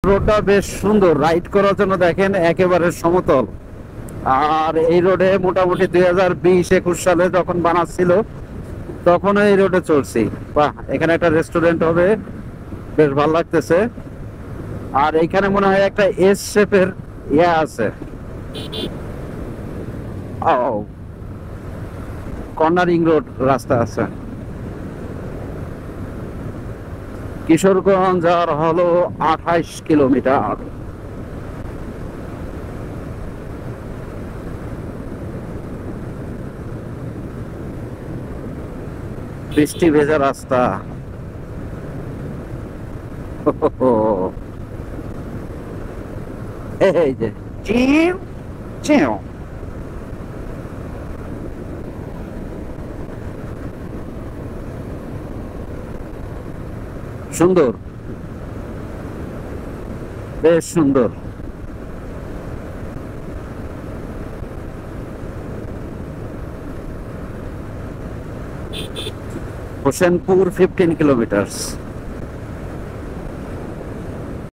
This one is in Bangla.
রোডটা বেশ সুন্দর, রাইড করার জন্য দেখেন একেবারে সমতল। আর এই রোডে মোটামুটি 2020-21 সালে যখন বানাচ্ছিল তখন এই রোডে চলছি। বাহ, এখানে একটা রেস্টুরেন্ট হবে, বেশ ভালো লাগতেছে। আর এইখানে মনে হয় একটা এস শেপের ইয়া আছে। ও, কর্নারিং রোড রাস্তা আছে। কিশোরগঞ্জ আর হলো 28 কিলোমিটার। বৃষ্টি ভেজা রাস্তা। এই যে চিউ চিউ। সুন্দর, বেশ সুন্দর। হোসেনপুর 15 কিলোমিটার।